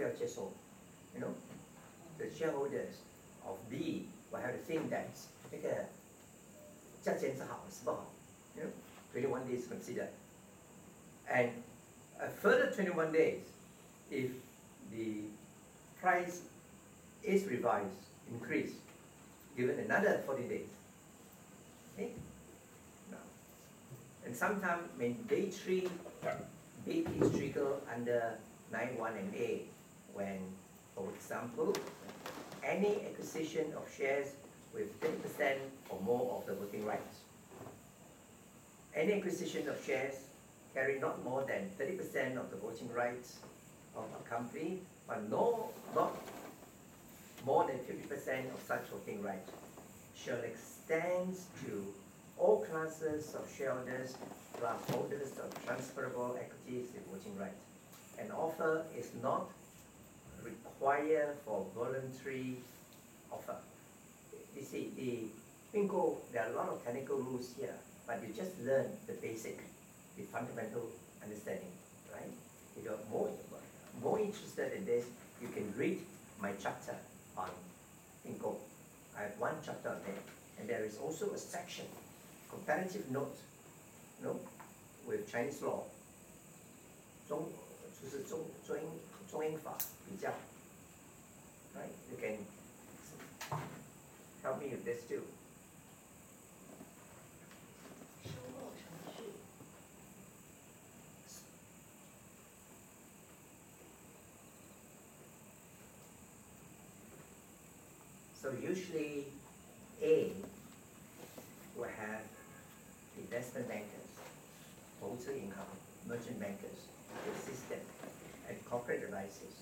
不要接受 ，you know, the shareholders of B will have to think that 那个价钱是好是不好 ，you know, 21 days considered, and a further 21 days if the price is revised, increased, given another 40 days. Okay? Now, and sometimes mandatory bid is triggered under 9(1) and A when, for example, any acquisition of shares with 30% or more of the voting rights. Any acquisition of shares carry not more than 30% of the voting rights of a company, but not more than 50% of such voting rights, shall extend to all classes of shareholders plus holders of transferable equities and voting rights. An offer is not required for voluntary offer. You see, the bingo, there are a lot of technical rules here, but you just learn the basic, the fundamental understanding, right? If you're more interested in this, you can read my chapter on bingo. I have one chapter on it, and there is also a section, comparative note, with Chinese law, 就是中英法比较 right? You can help me with this too. So usually A will have investment bankers, wholesale income, merchant bankers, assistant, and corporate advisors.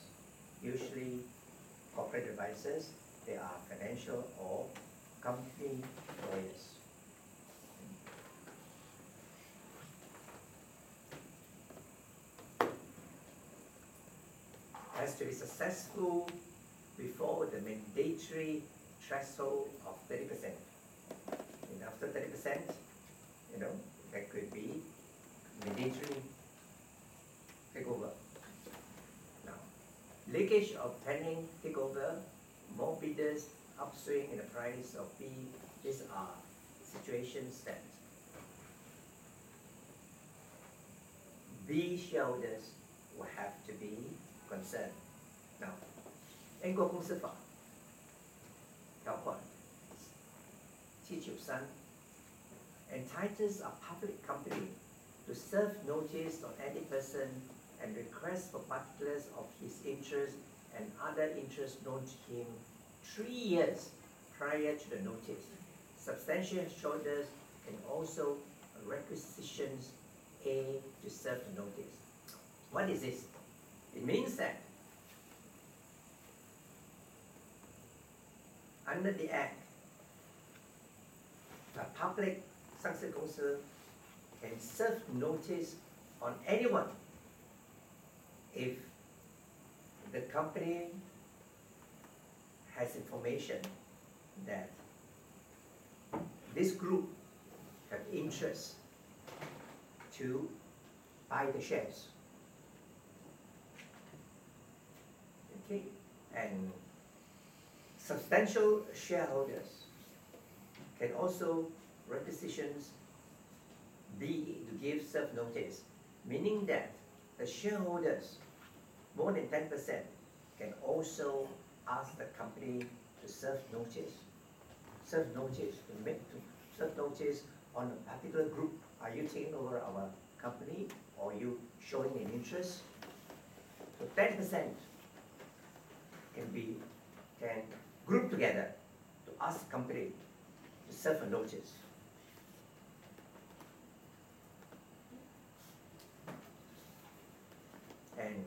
Usually corporate advisors, they are financial or company lawyers. Has to be successful before the mandatory threshold of 30%. And after 30%, that could be mandatory takeover. Now, leakage of pending takeover, more bidders, upswing in the price of B, these are situations that B shareholders will have to be concerned. Now, 英国公司法条款793 entitles a public company to serve notice on any person and request for particulars of his interest and other interests known to him 3 years prior to the notice. Substantial shareholders can also requisition A to serve the notice. What is this? It means that under the Act, a public 上市公司 can serve notice on anyone if the company has information that this group have interest to buy the shares. Okay, and substantial shareholders can also requisition B to give serve notice, meaning that the shareholders, more than 10%, can also ask the company to serve notice. Serve notice, serve notice on a particular group. Are you taking over our company, or are you showing an interest? So 10% can group together to ask the company to serve a notice. And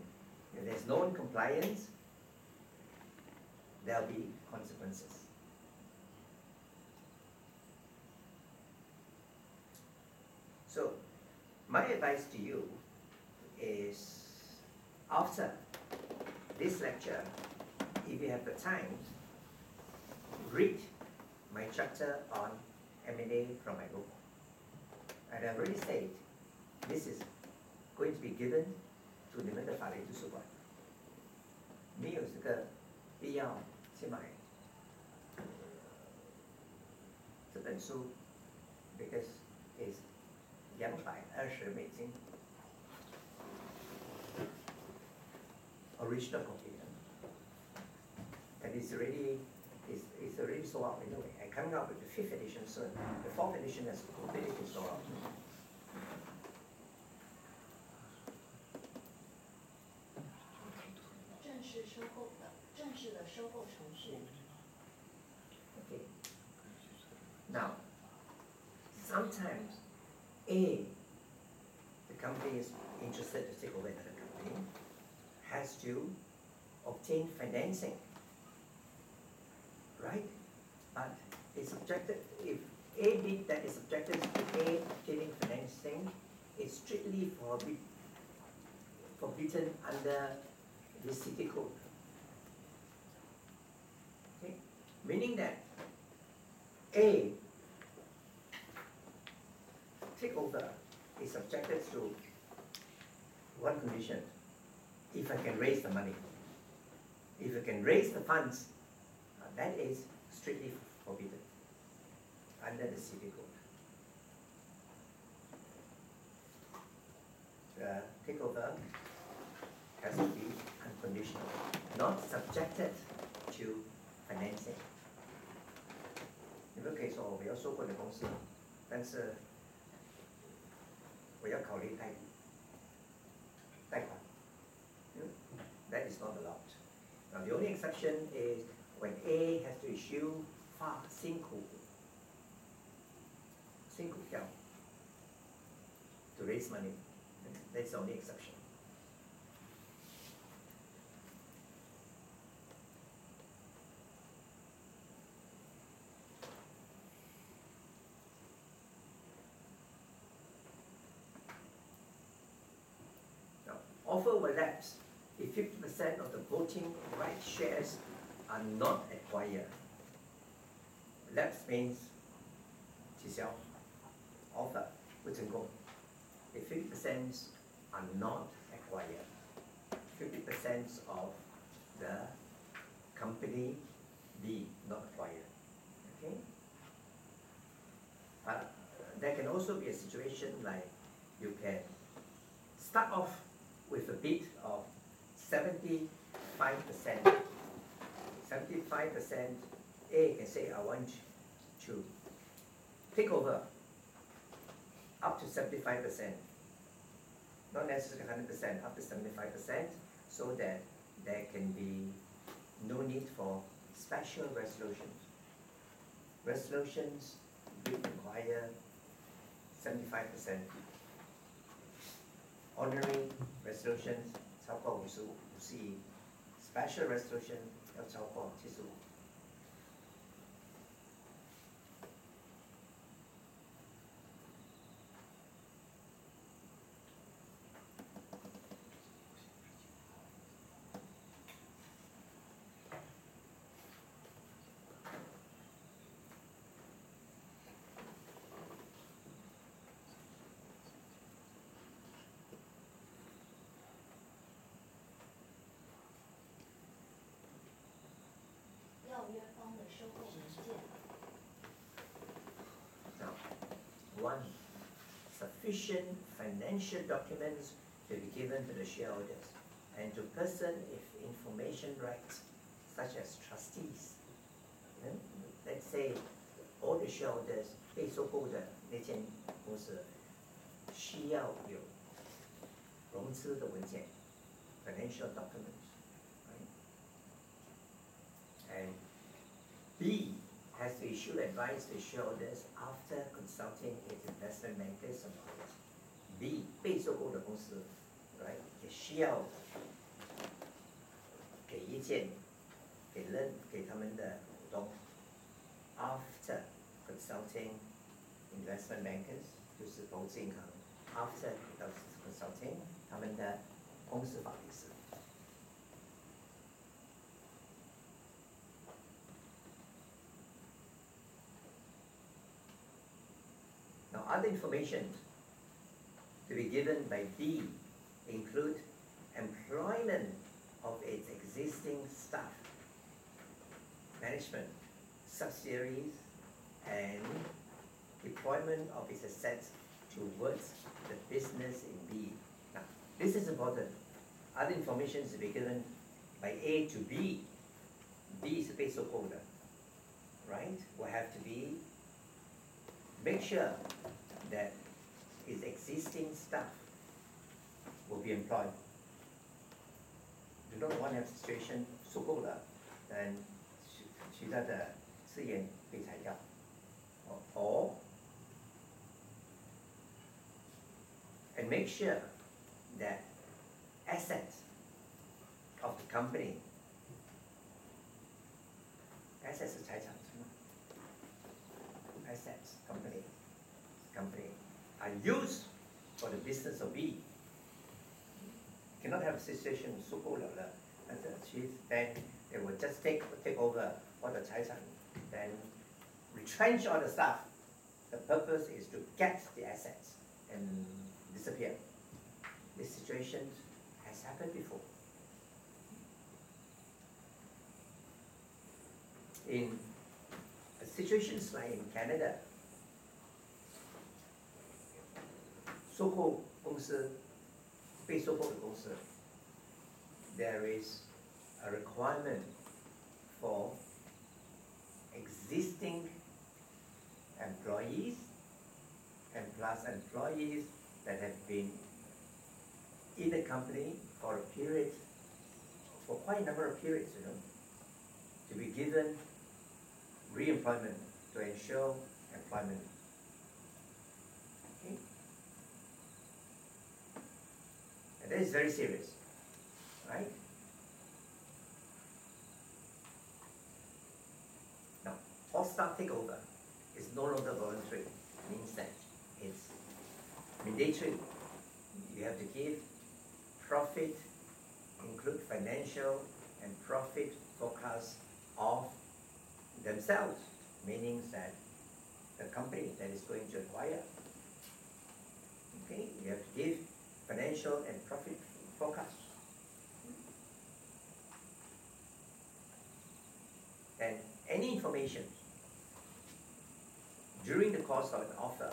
if there's non-compliance, there'll be consequences. So, my advice to you is, after this lecture, if you have the time, read my chapter on M&A from my book. And I've already said, this is going to be given to 你们的法律图书馆.有这个必要去买这本书 ，because it's $220 original copy, and it's already sold out anyway. And coming out with the 5th edition soon. The 4th edition has completely been sold out. 正式的收购程序。Okay. Now, sometimes the company is interested to take over another company, has to obtain financing, right? But it's subjected, if A bid that is subjected to A obtaining financing, it's strictly forbidden under the city code. Okay? Meaning that A takeover is subjected to one condition: if I can raise the money, if I can raise the funds, that is strictly forbidden under the city code. The takeover has to be unconditional, not subjected to financing. 你们可以说我要收购你公司，但是我要考虑贷款。That is not allowed. Now the only exception is when A has to issue 发新股票 to raise money. That's the only exception. Now, offer will lapse if 50% of the voting rights shares are not acquired. Lapse means 取消 offer 不成功 if 50% are not acquired, 50% of the company B not acquired. Okay? There can also be a situation like you can start off with a bid of 75%. 75%, A can say, I want to take over up to 75%, not necessarily 100%, up to 75%, so that there can be no need for special resolutions. Resolutions will require 75%. Ordinary resolutions 超过50亿 ，special resolution 要超过75。要约方的收购文件。Now, 1. Sufficient financial documents to be given to the shareholders and to person with information rights, such as trustees. Let's say all the shareholders 被收购的那间公司需要有融资的文件 financial documents. And B has to issue advice to shareholders after consulting its investment bankers and others. B 被收购的公司 ，right 也需要给意见，给他们的股东 after consulting investment bankers 就是投资银行 after consulting 他们的公司法律师。Now, other information to be given by B include employment of its existing existing staff, management, subsidiaries, and deployment of its assets towards the business in B. Now, this is important. Other information is to be given by A to B. B is the base holder, right? Will have to be, make sure that his existing staff will be employed. You don't want to have a situation 收购了，其他的资源被裁掉， or and make sure that assets of the company, assets 是财产是吗 ？Assets company are used for the business of B. Cannot have a situation 收购了了，但是then they will just take over all the 财产 then retrench all the staff. The purpose is to get the assets and disappear. This situation has happened before. In situations like in Canada, 收购公司，被收购的公司 there is a requirement for existing employees and plus employees that have been in the company for a period, for quite a number of periods, to be given re-employment to ensure employment. Okay? And that is very serious, right? Now, hostile takeover is no longer voluntary. It means that it's mandatory. You have to give profit, include financial and profit forecasts of themselves, meaning that the company that is going to acquire. Okay, you have to give financial and profit forecasts. And any information during the course of an offer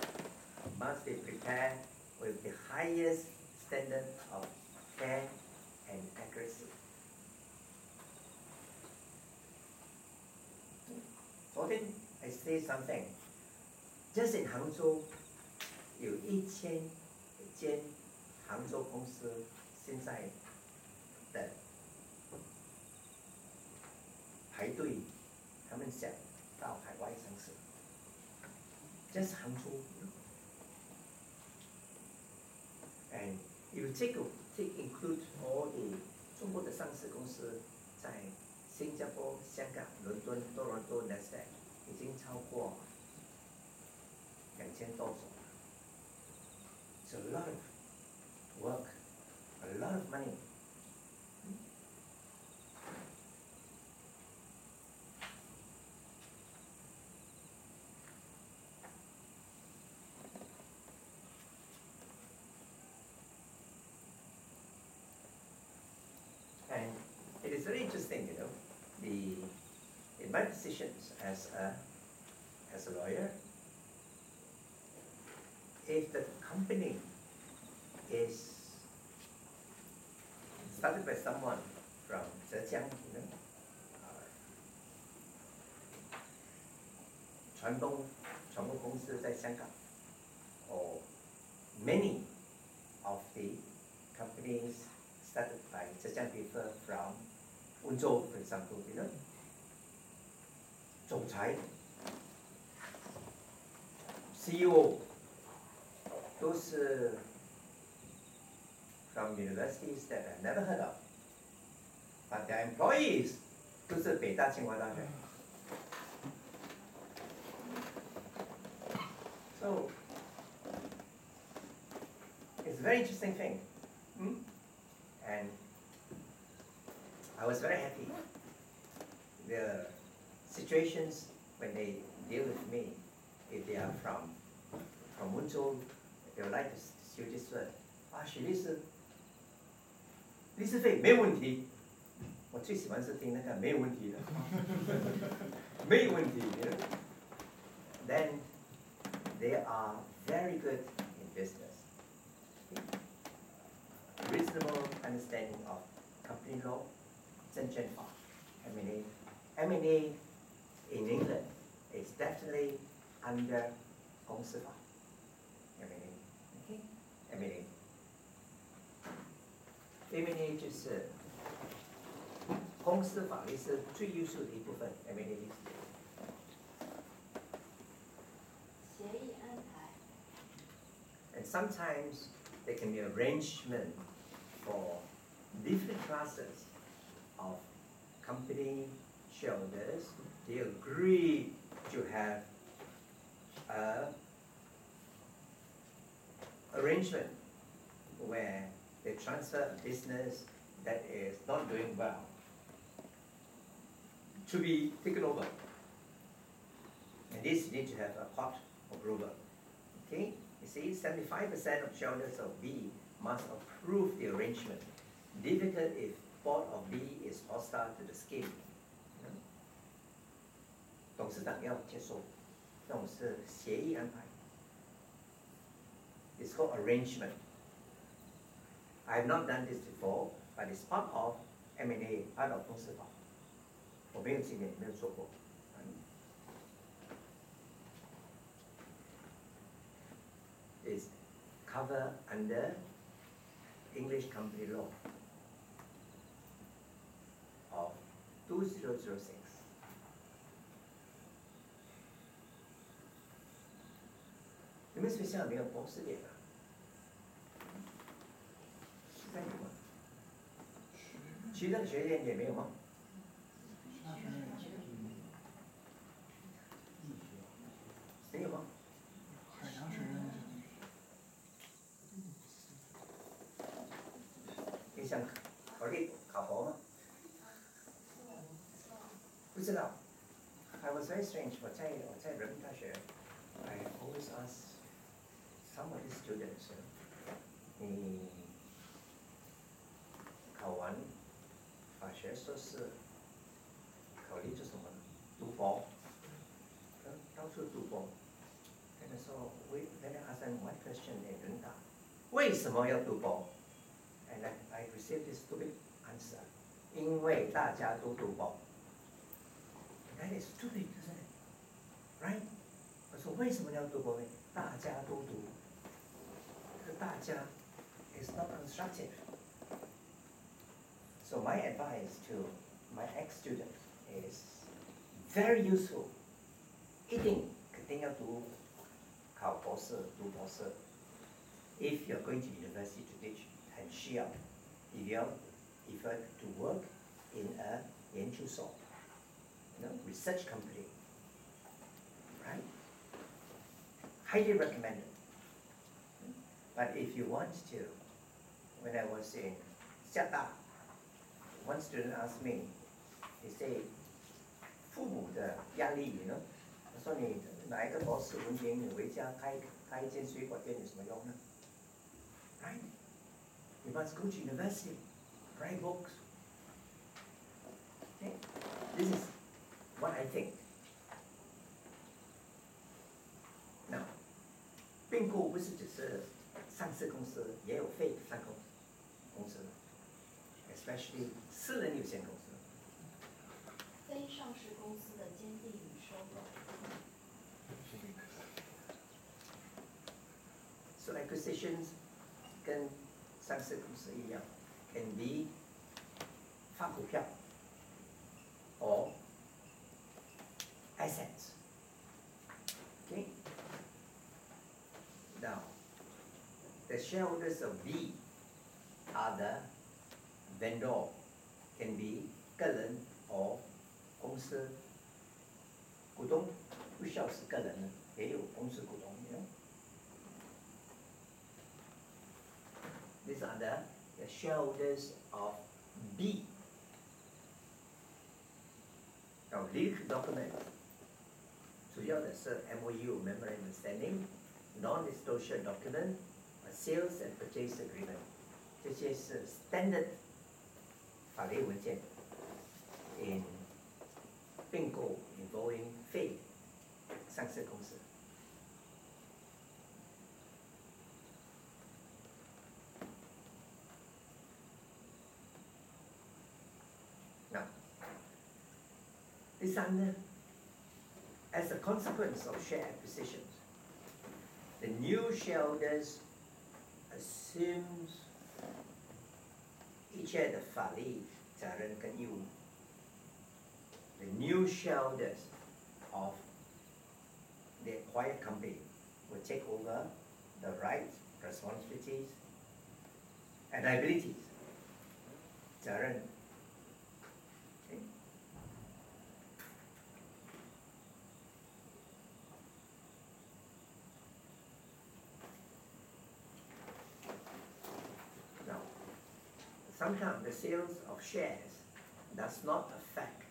must be prepared with the highest standard of care and accuracy. 昨天 I say something. Just in 杭州，有1000间杭州公司现在的排队，他们想到海外上市。Just 杭州。And if you include all the 中国的上市公司在新加坡、香港、伦敦、多伦多、Nasdaq 已经超过2000多种。It's a lot of work, a lot of money. And it is very interesting, in my positions as a lawyer, if the company is started by someone from Zhejiang, 船东公司在香港 or many of the companies started by Zhejiang people from Wenzhou, for example, 总裁 CEO 都是 from universities that I've never heard of, but their employees 都是北大清华大学。So it's a very interesting thing. And I was very happy. The situations when they deal with me, if they are from Wenzhou, they would like to use this word. 许律师，律师费没问题。我最喜欢是听那个没有问题的，没有问题 you know? Then they are very good in business. Reasonable understanding of company law, 证券法 M&A. M&A in England is definitely under 公司法 M&A. Okay? M&A. M&A 就是公司法律是最优秀的一部分 M&A 历史。协议安排 And sometimes there can be arrangement for different classes of company shareholders. They agree to have a arrangement where they transfer a business that is not doing well to be taken over. And this need to have a court approval. Okay? You see, 75% of shareholders of B must approve the arrangement. Difficult if board of B is hostile to the scheme. 董事长要接受，那种是协议安排。It's called arrangement. I have not done this before, but it's part of M&A, part of 公司法。我没有经验，没有做过。Is covered under English company law of 2006. 你们学校没有博士点啊？现在有吗？其他的学院也没有吗？没有吗？你想考虑考博吗？不知道。I was very strange. 我在人民大学 I always ask some of the students, 你考完法学硕士，考虑做什么呢？读博，到处读博。那个时候，when I ask them one question， 人答，为什么要读博 ？And I received this stupid answer， 因为大家都读博。That is stupid, isn't it? Right? 我说为什么要读博呢？大家都读。这个大家 is not constructive. So my advice to my ex-student is very useful. 一定肯定要考博士，读博士。If you're going to university to teach， 很需要。If you're to work in a 研究所。Research company, right? Highly recommended. But if you want to, when I was in Sept, one student asked me, he said, 父母的压力 you know? 他说你拿一个博士文凭，你回家开一间水果店有什么用呢 ？Right? You must go to university, write books. Okay? This is what I think. Now, 并购不是只是上市公司，也有非上市公司 ，especially 私人有限公司。非上市公司的兼并与收购。So acquisitions 跟上市公司一样 ，can be 发股票 or assets. Okay. Now, the shareholders of B are the vendor, can be 个人 or 公司股东，不需要是个人的，也有公司股东。These are the shareholders of B. Now, legal document 主要的是 MOU Memorandum of Understanding, non-disclosure document, a sales and purchase agreement. 这些是 standard 法律文件。并购 involving 非上市公司。Now， 第三呢 ，as a consequence of share acquisitions, the new shareholders assumes 一切的法律责任跟义务。The new shareholders of the acquired company will take over the rights, responsibilities, and liabilities. 责任。Okay. Now, sometimes the sales of shares does not affect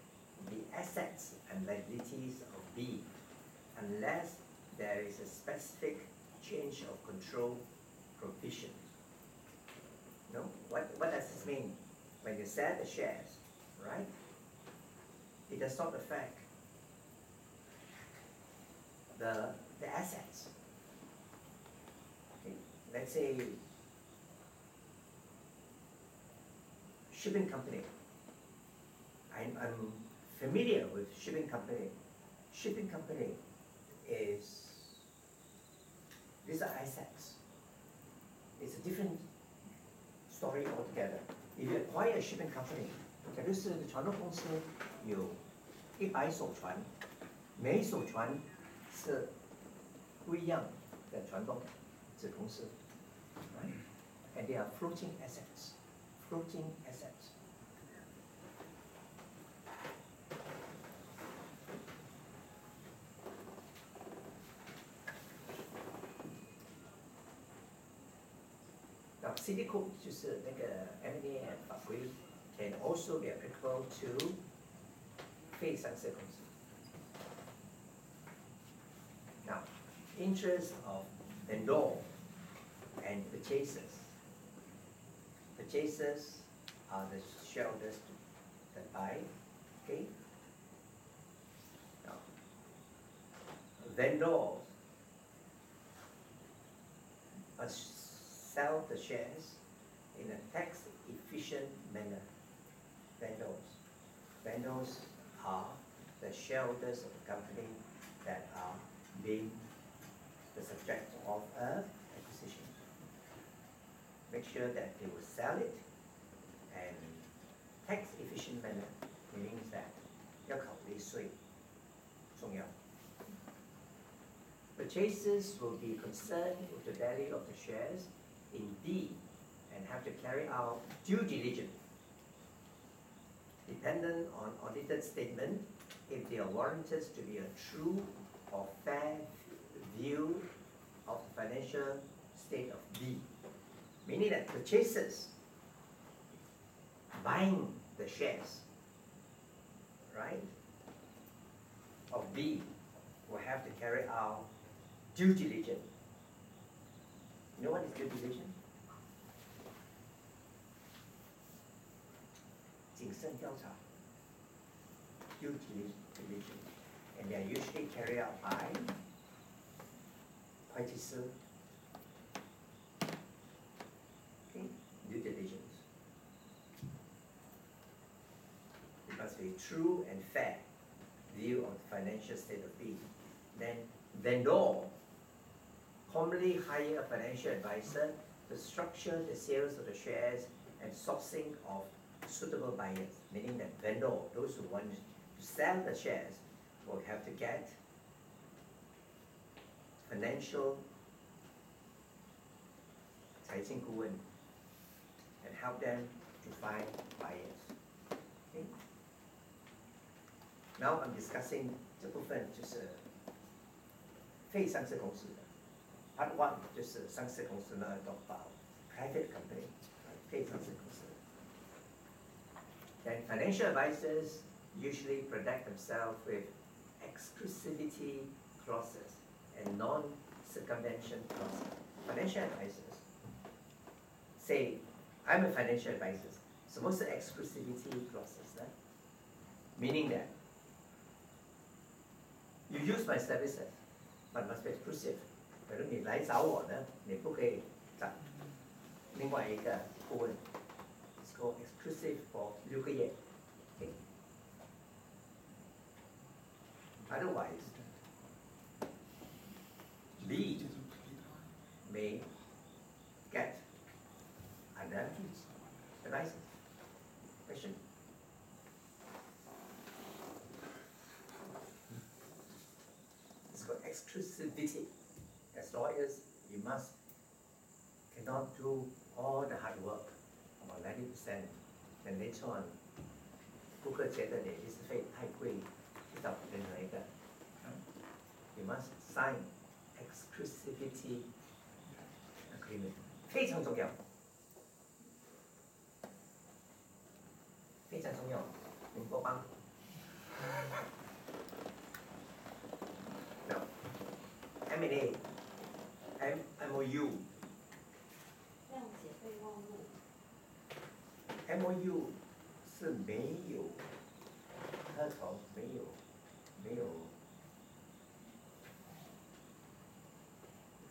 the assets and liabilities of B unless there is a specific change of control provision. No? What does this mean? When you sell the shares, right? It does not affect the assets. Okay? Let's say shipping company. I'm familiar with shipping company. Shipping company is, these are assets. It's a different story altogether. If you acquire a shipping company, 假如是船务公司有100艘船，每一艘船是不一样的船东子公司 ，right? And they are floating assets. Floating assets. Now, City Code 就是那个 M&A 法规 can also be applicable to 非上市公司。Now, interest of vendor and purchasers. Purchasers are the shareholders that buy. Okay. Now, vendors must sell the shares in a tax-efficient manner. Vendors are the shareholders of the company that are being the subject of an acquisition. Make sure that they will sell it and tax-efficient manner, meaning that 要考虑税重要。Purchasers will be concerned with the value of the shares in B and have to carry out due diligence, dependent on audited statement, if they are warranted to be a true or fair view of the financial state of B. Meaning that purchasers buying the shares, right, of B will have to carry out due diligence. You know what is due diligence? 谨慎调查 due diligence, and they are usually carried out by 会计师 okay, due diligence. It must be true and fair view of the financial state of B. Then vendor commonly hire a financial advisor to structure the sales of the shares and sourcing of suitable buyers, meaning that vendor, those who want to sell the shares, will have to get financial 财经顾问 and help them to find buyers. Okay? Now I'm discussing 这部分就是非上市公司的 Part 1就是上市公司呢 talk about private company, 非上市公司。Then financial advisors usually protect themselves with exclusivity clauses and non-circumvention clauses. Financial advisors say, I'm a financial advisor. 什么是 exclusivity clauses 呢？ Meaning that You use my services, but must be exclusive. 比如你来找我呢，你不可以找另外一个顾问。It's called exclusive for 6个月。Okay? Otherwise, B may get another license. Question? It's called exclusivity. As lawyers, you cannot do all the hard work, about 90%, and later on, 顾客觉得你律师费太贵，去找任何一个。You must sign exclusivity agreement. 非常重要，非常重要。宁波帮。No. M&A, MOU. 谅解备忘录。MOU 是没有合同，没有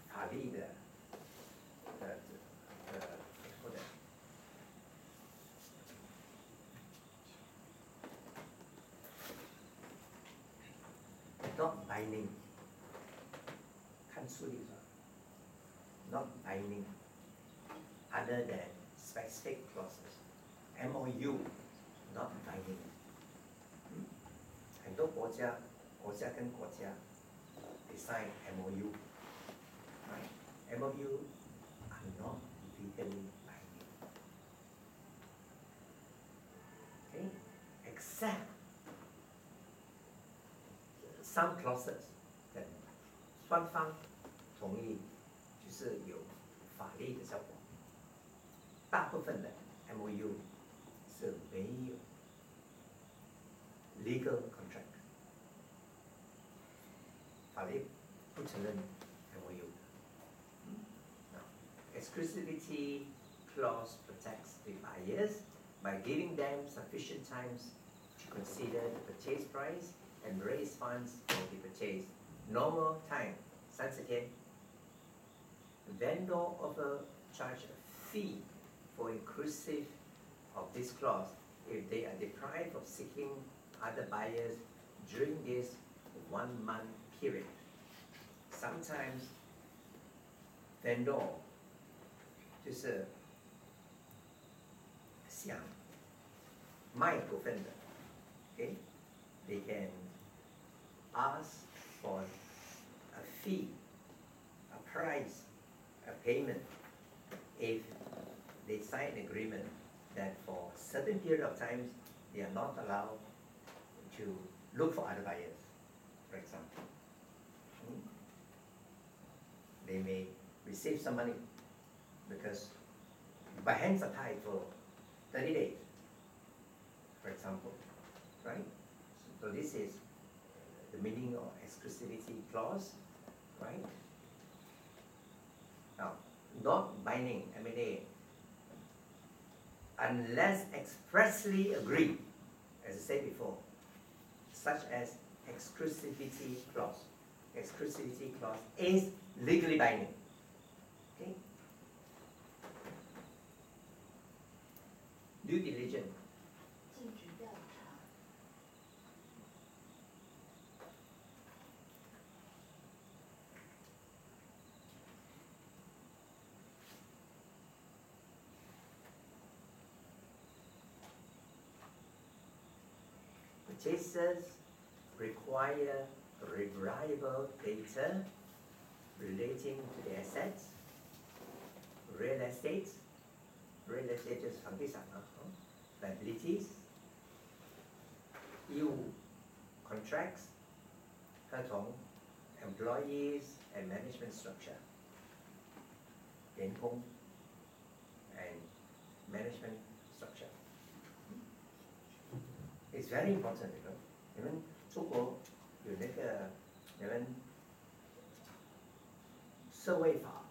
法律的或者not binding， 看书里说 not binding other than specific clauses。MOU not binding。很多国家跟国家 design MOU， right? MOU are not legally binding. Okay? Except some clauses that 双方同意，就是有法律的效果。大部分的 MOU 是没有 legal contract， 法律不承认 MOU。Exclusivity clause protects the buyers by giving them sufficient time to consider the purchase price and raise funds for the purchase. Normal time 30天。Vendor charge a fee for inclusive of this clause if they are deprived of seeking other buyers during this 1-month period. Sometimes vendor 就是想卖股份的 ，okay? They can ask for a fee, a price, a payment if they sign an agreement that for a certain period of time they are not allowed to look for other buyers, for example. They may receive some money because my hands are tied for 30 days, for example, right? So this is the meaning of exclusivity clause, right? Now, not binding M&A unless expressly agreed, as I said before, such as exclusivity clause. Exclusivity clause is legally binding. Okay? Due diligence. 尽职调查。Purchasers require reliable data relating to the assets, real estate 就是房地产啊 liabilities, EU contracts 合同 employees and management structure 员工 and management structure. It's very important, you know. 你们出国有那个你们社会法